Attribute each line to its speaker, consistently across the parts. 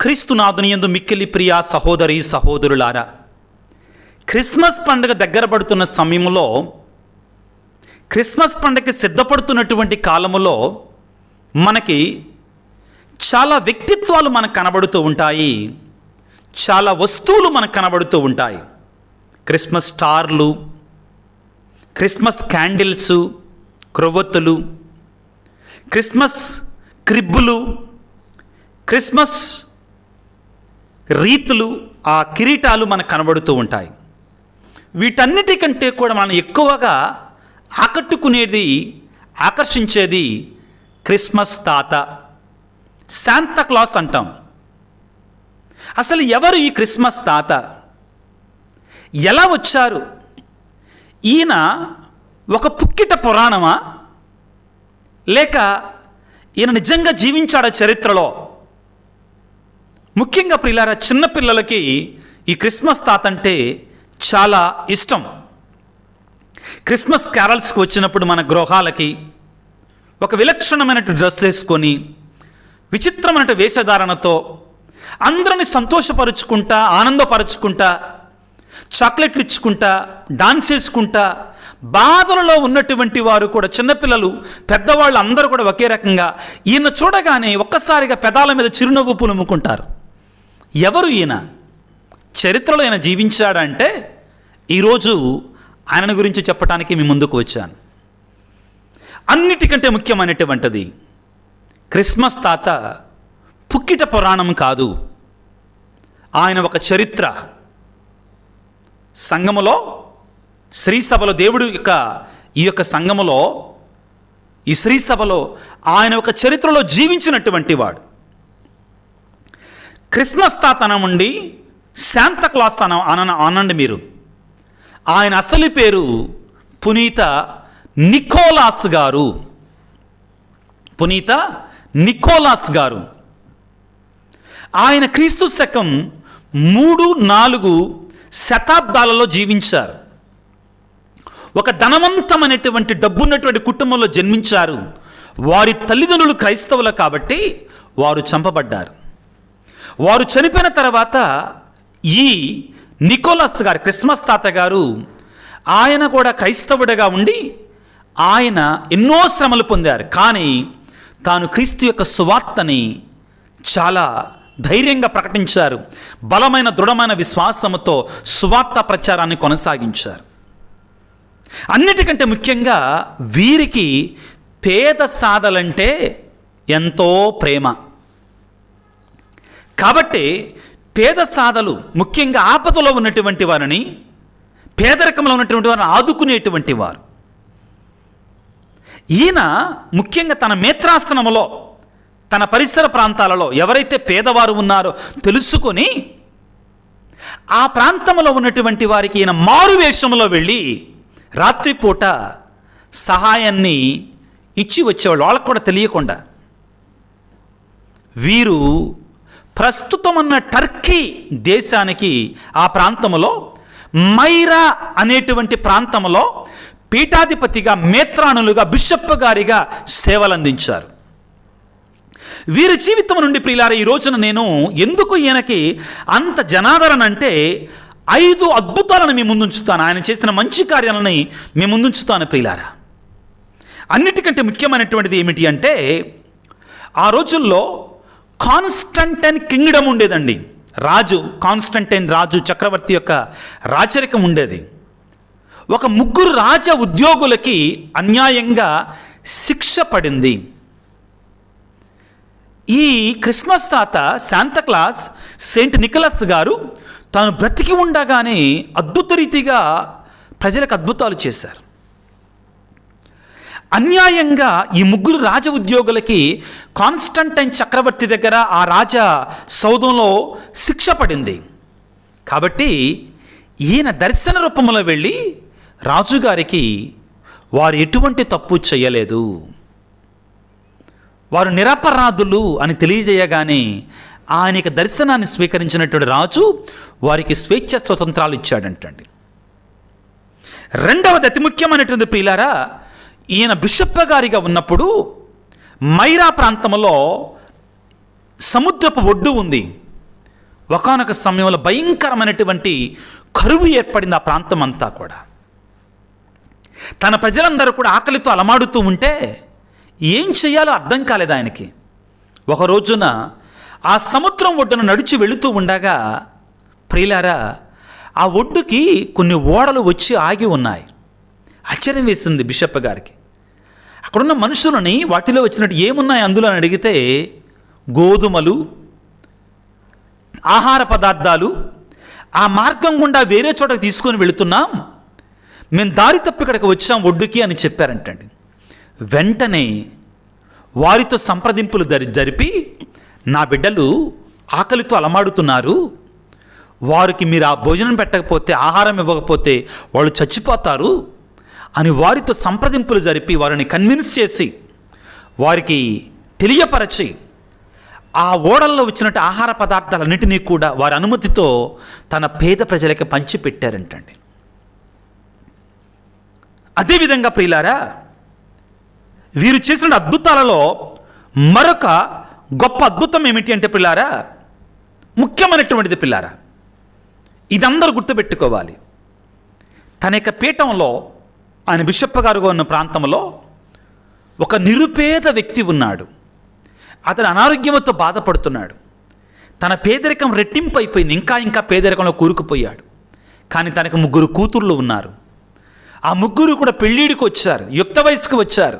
Speaker 1: క్రీస్తునాథుని యందు మిక్కిలి ప్రియ సహోదరి సహోదరులారా, క్రిస్మస్ పండుగ దగ్గర పడుతున్న సమయంలో, క్రిస్మస్ పండుగకి సిద్ధపడుతున్నటువంటి కాలములో మనకి చాలా వ్యక్తిత్వాలు మనకు కనబడుతూ ఉంటాయి, చాలా వస్తువులు మనకు కనబడుతూ ఉంటాయి. క్రిస్మస్ స్టార్లు, క్రిస్మస్ క్యాండిల్స్, క్రొవ్వొత్తులు, క్రిస్మస్ క్రిబ్బులు, క్రిస్మస్ రీతులు, ఆ కిరీటాలు మనకు కనబడుతూ ఉంటాయి. వీటన్నిటికంటే కూడా మనం ఎక్కువగా ఆకర్షించేది క్రిస్మస్ తాత, శాంతా క్లాస్ అంటాం. అసలు ఎవరు ఈ క్రిస్మస్ తాత? ఎలా వచ్చారు? ఈయన ఒక పుక్కిట పురాణమా, లేక ఈయన నిజంగా జీవించాడా చరిత్రలో? ముఖ్యంగా ప్రియులారా, చిన్నపిల్లలకి ఈ క్రిస్మస్ తాత అంటే చాలా ఇష్టం. క్రిస్మస్ క్యారల్స్కి వచ్చినప్పుడు మన గృహాలకి ఒక విలక్షణమైన డ్రెస్ వేసుకొని, విచిత్రమైన వేషధారణతో అందరిని సంతోషపరుచుకుంటా, ఆనందపరుచుకుంటా, చాక్లెట్లు ఇచ్చుకుంటా, డాన్స్ వేసుకుంటా, బాధలలో ఉన్నటువంటి వారు కూడా, చిన్నపిల్లలు పెద్దవాళ్ళు అందరూ కూడా ఒకే రకంగా ఈయన చూడగానే ఒక్కసారిగా పెదాల మీద చిరునవ్వు పులుముకుంటారు. ఎవరు ఈయన? చరిత్రలో ఆయన జీవించాడంటే ఈరోజు ఆయన గురించి చెప్పడానికి మీ ముందుకు వచ్చాను. అన్నిటికంటే ముఖ్యమైనటువంటిది, క్రిస్మస్ తాత పుక్కిట పురాణం కాదు, ఆయన ఒక చరిత్ర. సంఘములో, శ్రీ సభలో, దేవుడు యొక్క ఈ యొక్క సంఘములో, ఈ శ్రీ సభలో ఆయన ఒక చరిత్రలో జీవించినటువంటి వాడు. క్రిస్మస్ తాత అనండి, శాంతా క్లాస్ అనండి మీరు. ఆయన అసలు పేరు పునీత నికోలాస్ గారు. పునీత నికోలాస్ గారు. ఆయన క్రీస్తు శకం 3-4 శతాబ్దాలలో జీవించారు. ఒక ధనవంతమైనటువంటి డబ్బున్నటువంటి కుటుంబంలో జన్మించారు. వారి తల్లిదండ్రులు క్రైస్తవులు కాబట్టి వారు చంపబడ్డారు. వారు చనిపోయిన తర్వాత ఈ నికోలస్ గారు, క్రిస్మస్ తాత గారు, ఆయన కూడా క్రైస్తవుడిగా ఉండి ఆయన ఎన్నో శ్రమలు పొందారు. కానీ తాను క్రీస్తు యొక్క సువార్తని చాలా ధైర్యంగా ప్రకటించారు. బలమైన దృఢమైన విశ్వాసముతో సువార్త ప్రచారాన్ని కొనసాగించారు. అన్నిటికంటే ముఖ్యంగా వీరికి పేద సాదలంటే ఎంతో ప్రేమ. కాబట్టి పేద సాదలు, ముఖ్యంగా ఆపదలో ఉన్నటువంటి వారిని, పేదరికంలో ఉన్నటువంటి వారిని ఆదుకునేటువంటి వారు. ఈయన ముఖ్యంగా తన మేత్రాసనములో, తన పరిసర ప్రాంతాలలో ఎవరైతే పేదవారు ఉన్నారో తెలుసుకొని ఆ ప్రాంతంలో ఉన్నటువంటి వారికి ఈయన మారువేషంలో వెళ్ళి రాత్రిపూట సహాయాన్ని ఇచ్చి వచ్చేవాళ్ళు, వాళ్ళకు కూడా తెలియకుండా. వీరు ప్రస్తుతం ఉన్న టర్కీ దేశానికి, ఆ ప్రాంతంలో మైరా అనేటువంటి ప్రాంతంలో పీఠాధిపతిగా, మేత్రానులుగా, బిషప్ గారిగా సేవలందించారు. వీరి జీవితం నుండి ప్రియులారా, ఈ రోజున నేను ఎందుకు ఈయనకి అంత జనాదరణ అంటే 5 అద్భుతాలను మీ ముందుంచుతాను. ఆయన చేసిన మంచి కార్యాలని మీ ముందుంచుతాను ప్రియులారా. అన్నిటికంటే ముఖ్యమైనటువంటిది ఏమిటి అంటే, ఆ రోజుల్లో కాన్స్టంటైన్ కింగ్డమ్ ఉండేదండి. రాజు, కాన్స్టంటైన్ రాజు, చక్రవర్తి యొక్క రాచరికం ఉండేది. ఒక 3 రాజ ఉద్యోగులకి అన్యాయంగా శిక్ష పడింది. ఈ క్రిస్మస్ తాత, శాంతా క్లాస్, సెయింట్ నికోలస్ గారు తాను బ్రతికి ఉండగానే అద్భుత రీతిగా ప్రజలకు అద్భుతాలు చేశారు. అన్యాయంగా ఈ 3 రాజ ఉద్యోగులకి కాన్స్టంటైన్ చక్రవర్తి దగ్గర, ఆ రాజ సౌధంలో శిక్ష పడింది. కాబట్టి ఈయన దర్శన రూపంలో వెళ్ళి రాజుగారికి వారు ఎటువంటి తప్పు చేయలేదు, వారు నిరపరాధులు అని తెలియజేయగానే ఆయనకి దర్శనాన్ని స్వీకరించినటువంటి రాజు వారికి స్వేచ్ఛ స్వతంత్రాలు ఇచ్చాడంటండి. రెండవది అతి ముఖ్యమైనటువంటి ప్రియులారా, ఈయన బిషప్ గారిగా ఉన్నప్పుడు మైరా ప్రాంతంలో సముద్రపు ఒడ్డు ఉంది. ఒకానొక సమయంలో భయంకరమైనటువంటి కరువు ఏర్పడింది ఆ ప్రాంతం అంతా కూడా. తన ప్రజలందరూ కూడా ఆకలితో అలమాడుతూ ఉంటే ఏం చేయాలో అర్థం కాలేదు ఆయనకి. ఒక రోజున ఆ సముద్రం ఒడ్డున నడిచి వెళుతూ ఉండగా ప్రియులారా, ఆ ఒడ్డుకి కొన్ని ఓడలు వచ్చి ఆగి ఉన్నాయి. ఆశ్చర్యం వేసింది బిషప్ గారికి. అక్కడున్న మనుషులని వాటిలో వచ్చినట్టు ఏమున్నాయి అందులో అని అడిగితే గోధుమలు, ఆహార పదార్థాలు, ఆ మార్గం గుండా వేరే చోటకి తీసుకొని వెళుతున్నాం, మేము దారి తప్పి ఇక్కడికి వచ్చాం ఒడ్డుకి అని చెప్పారంటండి. వెంటనే వారితో సంప్రదింపులు జరిపి, నా బిడ్డలు ఆకలితో అలమాడుతున్నారు, వారికి మీరు ఆ భోజనం పెట్టకపోతే, ఆహారం ఇవ్వకపోతే వాళ్ళు చచ్చిపోతారు అని వారితో సంప్రదింపులు జరిపి వారిని కన్విన్స్ చేసి వారికి తెలియపరచి ఆ ఓడల్లో వచ్చినట్టు ఆహార పదార్థాలన్నింటినీ కూడా వారి అనుమతితో తన పేద ప్రజలకి పంచిపెట్టారంటండి. అదేవిధంగా ప్రియులారా, వీరు చేసిన అద్భుతాలలో మరొక గొప్ప అద్భుతం ఏమిటి అంటే ప్రియులారా, ముఖ్యమైనటువంటిది ప్రియులారా, ఇదందరూ గుర్తుపెట్టుకోవాలి. తన యొక్క పీఠంలో ఆయన బిషప్ గారుగా ఉన్న ప్రాంతంలో ఒక నిరుపేద వ్యక్తి ఉన్నాడు. అతను అనారోగ్యంతో బాధపడుతున్నాడు. తన పేదరికం రెట్టింపు అయిపోయింది, ఇంకా పేదరికంలో కూరుకుపోయాడు. కానీ తనకు 3 కూతుర్లు ఉన్నారు. ఆ 3 కూడా పెళ్ళిడికి వచ్చారు, యుక్త వయసుకు వచ్చారు.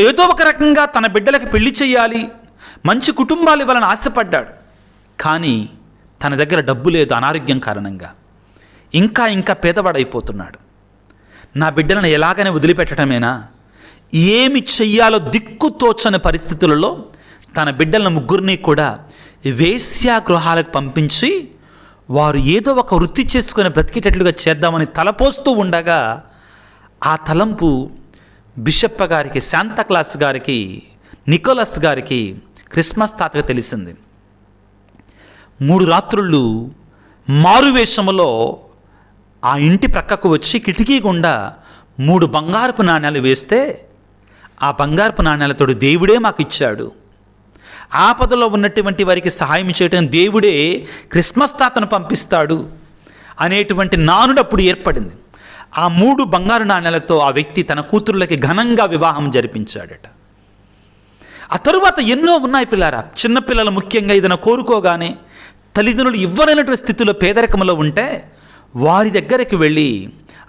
Speaker 1: ఏదో ఒక రకంగా తన బిడ్డలకు పెళ్లి చేయాలి, మంచి కుటుంబాలు ఇవ్వాలని ఆశపడ్డాడు. కానీ తన దగ్గర డబ్బు లేదు, అనారోగ్యం కారణంగా ఇంకా పేదవాడైపోతున్నాడు. నా బిడ్డలను ఎలాగనే వదిలిపెట్టడమేనా, ఏమి చెయ్యాలో దిక్కుతోచని పరిస్థితులలో తన బిడ్డలను 3 కూడా వేశ్యాగృహాలకు పంపించి వారు ఏదో ఒక వృత్తి చేసుకుని బ్రతికేటట్లుగా చేద్దామని తలపోస్తూ ఉండగా ఆ తలంపు బిషప్ గారికి, శాంతాక్లాస్ గారికి, నికోలస్ గారికి, క్రిస్మస్ తాతగా తెలిసింది. 3 రాత్రుళ్ళు మారువేషములో ఆ ఇంటి ప్రక్కకు వచ్చి కిటికీ గుండా 3 బంగారపు నాణ్యాలు వేస్తే ఆ బంగారపు నాణ్యాలతో దేవుడే మాకు ఇచ్చాడు, ఆపదలో ఉన్నటువంటి వారికి సహాయం చేయడం దేవుడే క్రిస్మస్ తాతను పంపిస్తాడు అనేటువంటి నానుడు అప్పుడు ఏర్పడింది. ఆ 3 బంగారు నాణ్యాలతో ఆ వ్యక్తి తన కూతుర్లకి ఘనంగా వివాహం జరిపించాడట. ఆ తరువాత ఎన్నో ఉన్నాయి పిల్లారా. చిన్నపిల్లలు ముఖ్యంగా ఏదైనా కోరుకోగానే తల్లిదండ్రులు ఇవ్వలేనటువంటి స్థితిలో పేదరికంలో ఉంటే వారి దగ్గరికి వెళ్ళి,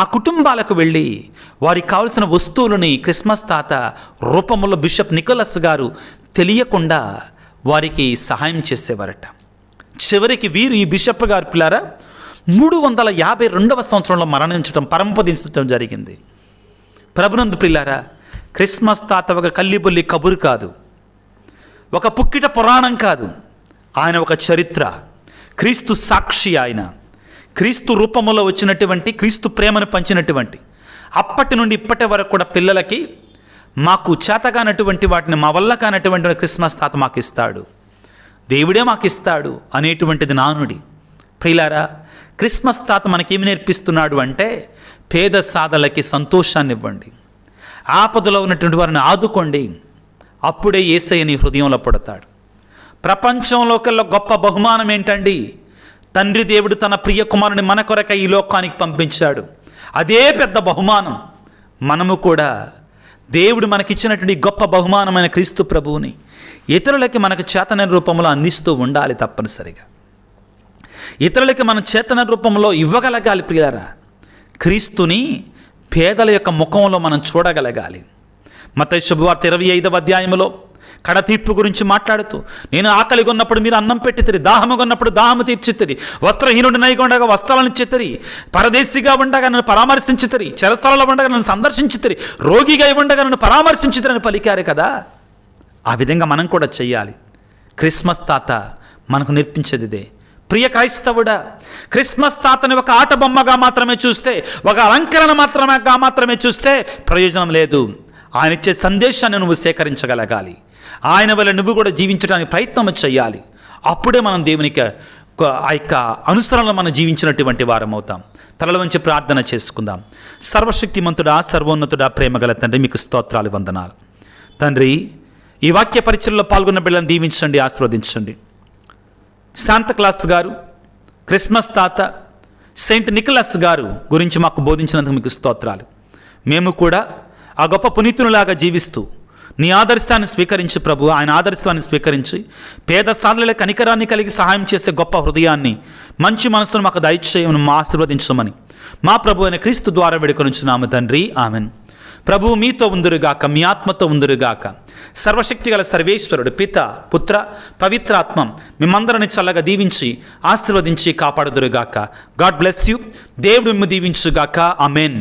Speaker 1: ఆ కుటుంబాలకు వెళ్ళి వారికి కావలసిన వస్తువులని క్రిస్మస్ తాత రూపంలో బిషప్ నికోలస్ గారు తెలియకుండా వారికి సహాయం చేసేవారట. చివరికి వీరు, ఈ బిషప్ గారు పిల్లారా, 352వ సంవత్సరంలో మరణించడం, పరంపదించడం జరిగింది. ప్రభునందు పిల్లారా, క్రిస్మస్ తాత ఒక కల్లిబొల్లి కబురు కాదు, ఒక పుక్కిట పురాణం కాదు. ఆయన ఒక చరిత్ర, క్రీస్తు సాక్షి. ఆయన క్రీస్తు రూపంలో వచ్చినటువంటి, క్రీస్తు ప్రేమను పంచినటువంటి, అప్పటి నుండి ఇప్పటి వరకు కూడా పిల్లలకి మాకు చేతగానటువంటి వాటిని, మా వల్ల కానటువంటి క్రిస్మస్ తాత మాకు ఇస్తాడు, దేవుడే మాకు ఇస్తాడు అనేటువంటిది నానుడి. ప్రియులారా, క్రిస్మస్ తాత మనకేమి నేర్పిస్తున్నాడు అంటే పేద సాధలకి సంతోషాన్ని ఇవ్వండి, ఆపదలో ఉన్నటువంటి వారిని ఆదుకోండి, అప్పుడే యేసయ్య నీ హృదయంలో పుడతాడు. ప్రపంచంలో కల్లా గొప్ప బహుమానం ఏంటండి? తండ్రి దేవుడు తన ప్రియ కుమారుని మన కొరకై ఈ లోకానికి పంపించాడు. అదే పెద్ద బహుమానం. మనము కూడా దేవుడు మనకిచ్చినటువంటి గొప్ప బహుమానమైన క్రీస్తు ప్రభువుని ఇతరులకి మనకు చేతన రూపంలో అందిస్తూ ఉండాలి. తప్పనిసరిగా ఇతరులకి మన చేతన రూపంలో ఇవ్వగలగాలి. ప్రియులారా, క్రీస్తుని పేదల యొక్క ముఖంలో మనం చూడగలగాలి. మత్తయి శుభవార్త 25వ అధ్యాయంలో కడతీర్పు గురించి మాట్లాడుతూ, నేను ఆకలిగా ఉన్నప్పుడు మీరు అన్నం పెట్టితిరి, దాహముగా ఉన్నప్పుడు దాహము తీర్చితిరి, వస్త్రహీనుడి నైగుండగా వస్త్రాలను ఇచ్చితిరి, పరదేశిగా ఉండగా నన్ను పరామర్శించితిరి, చెరస్థలలో ఉండగా నన్ను సందర్శించితిరి, రోగిగా ఉండగా నన్ను పరామర్శించితిరి అని పలికారు కదా. ఆ విధంగా మనం కూడా చెయ్యాలి. క్రిస్మస్ తాత మనకు నేర్పించేది ఇదే. ప్రియ క్రైస్తవుడా, క్రిస్మస్ తాతని ఒక ఆట బొమ్మగా మాత్రమే చూస్తే, ఒక అలంకరణ మాత్రమే చూస్తే ప్రయోజనం లేదు. ఆయన ఇచ్చే సందేశాన్ని నువ్వు సేకరించగలగాలి. ఆయన వల్ల నువ్వు కూడా జీవించడానికి ప్రయత్నం చేయాలి. అప్పుడే మనం దేవునికి ఆ యొక్క అనుసరణలో మనం జీవించినటువంటి వారం అవుతాం. తలల వంచి ప్రార్థన చేసుకుందాం. సర్వశక్తిమంతుడా, సర్వోన్నతుడా, ప్రేమగల తండ్రి, మీకు స్తోత్రాలు, వందనాలు. తండ్రి, ఈ వాక్య పరిచయంలో పాల్గొన్న బిడ్డలను దీవించండి, ఆశీర్వదించండి. శాంతక్లాస్ గారు, క్రిస్మస్ తాత, సెయింట్ నికలస్ గారు గురించి మాకు బోధించినందుకు మీకు స్తోత్రాలు. మేము కూడా ఆ గొప్ప పునీతునిలాగా జీవిస్తూ నీ ఆదర్శాన్ని స్వీకరించి ప్రభు, ఆయన ఆదర్శాన్ని స్వీకరించి పేద సాధుల కనికరాన్ని కలిగి సహాయం చేసే గొప్ప హృదయాన్ని, మంచి మనసును మాకు దయచేయమని మా ఆశీర్వదించమని మా ప్రభు అయిన క్రీస్తు ద్వారా వేడుకొనుచున్నాము తండ్రి. ఆమెన్. ప్రభువు మీతో ఉందురుగాక, మీ ఆత్మతో ఉందురుగాక. సర్వశక్తి గల సర్వేశ్వరుడు పిత, పుత్ర, పవిత్రాత్మ మిమ్మందరిని చల్లగా దీవించి ఆశీర్వదించి కాపాడుదురుగాక. God bless you. దేవుడు మిమ్ము దీవించుగాక. ఆమెన్.